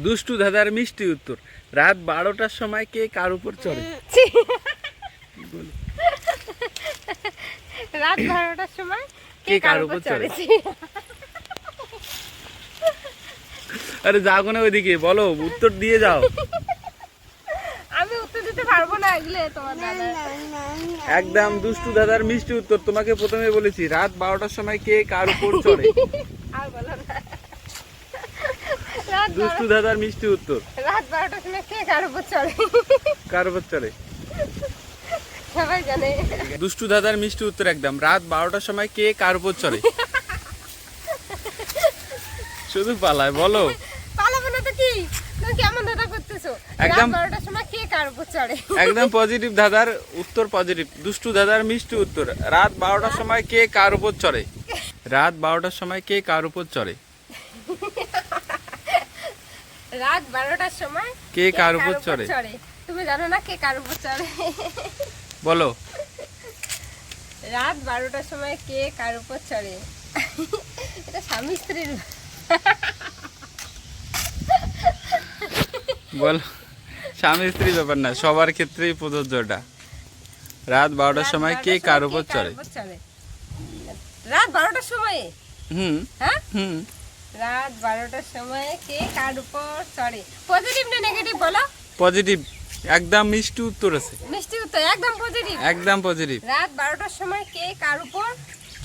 দুষ্টু দাদার মিষ্টি উত্তর, রাত 12টার সময় কে কার উপর চড়ে? রাত 12টার সময় কে কার উপর চড়ে? আরে যাও কোনে ওইদিকে, বলো উত্তর দিয়ে যাও। আমি উত্তর দিতে পারবো না, এগুলো তোমার দাদা। একদম দুষ্টু দাদার মিষ্টি উত্তর। তোমাকে প্রথমে বলেছি রাত 12টার সময় কে কার উপর চড়ে। আর বলো না। দুষ্টু দাদার মিষ্টি উত্তর, রাত 12টার সময় কে কার উপর চড়ে? কার উপর চড়ে? সবাই জানে। দুষ্টু দাদার মিষ্টি উত্তর একদম, রাত 12টার সময় কে কার উপর চড়ে? শুধু পালায়, বলো। পালাবো না তো কি, তুমি কেমন দাদা করতেছো? রাত 12টার সময় কে কার উপর চড়ে? একদম পজিটিভ দাদার উত্তর, পজিটিভ। দুষ্টু দাদার মিষ্টি উত্তর, রাত 12টার সময় কে কার উপর চড়ে? রাত 12টার সময় কে কার উপর চড়ে? রাত 12টার সময় কে কার উপর চড়ে? তুমি জানো না কে কার উপর চড়ে? বলো। রাত 12টার সময় কে কার উপর চড়ে? এটা স্বামী স্ত্রীর। বলো। স্বামী স্ত্রী ব্যাপার না, সবার ক্ষেত্রেই প্রযোজ্য এটা। রাত 12টার সময় কে কার উপর চড়ে? রাত 12টার সময়? হুম। হ্যাঁ, হুম। রাত 12টার সময় কে কার উপর চড়ে? পজিটিভ না নেগেটিভ বলো? পজিটিভ, একদম মিষ্টি উত্তর আছে। মিষ্টি উত্তর, একদম পজিটিভ। একদম পজিটিভ। রাত 12টার সময় কে কার উপর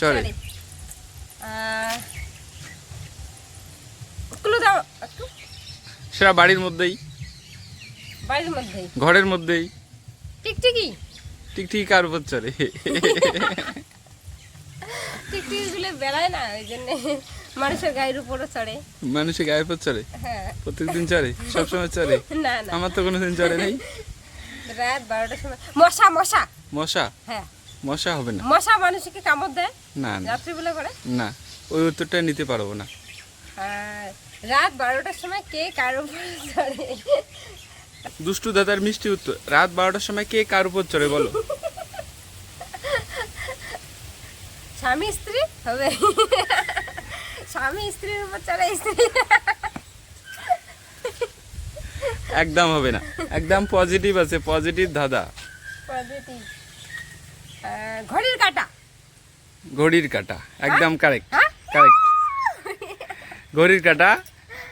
চড়ে? ক্লু দাও একটু। সেটা বাড়ির মধ্যেই, বাড়ির মধ্যেই, ঘরের মধ্যেই। টিকটিকি। টিকটিকি কার উপর চড়ে? টিকটিকি গুলো বেড়ায় না, ওই জন্য মানুষের গায়ের উপরও চড়ে। মানুষের গায়ের উপর চড়ে? হ্যাঁ। প্রত্যেকদিন চড়ে? সবসময় চড়ে? না না, আমার তো কোনোদিন চড়ে নেই। রাত 12টার সময় মশা। মশা? মশা? হ্যাঁ, মশা হবে না। মশা মানুষকে কামড় দেয় না না রাত্রিবেলা করে। না, ওই উত্তরটা নিতে পারবো না। আর রাত 12টার সময় কে কার উপর চড়ে? দুষ্টু দাদার মিষ্টি উত্তর, রাত 12টার সময় কে কার উপর চড়ে? বলো। স্বামী স্ত্রী হবে। স্বামী স্ত্রীর উপর চড়ে, স্ত্রী। একদম হবে না, একদম পজিটিভ আছে, পজিটিভ দাদা। পজিটিভ। ঘড়ির কাঁটা? ঘড়ির কাঁটা, একদম কারেক্ট। হ্যাঁ? কারেক্ট। ঘড়ির কাঁটা,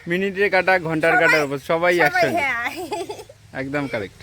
মিনিটের কাঁটা, ঘন্টার কাঁটার উপর সবাই একসঙ্গে। হ্যাঁ। একদম কারেক্ট।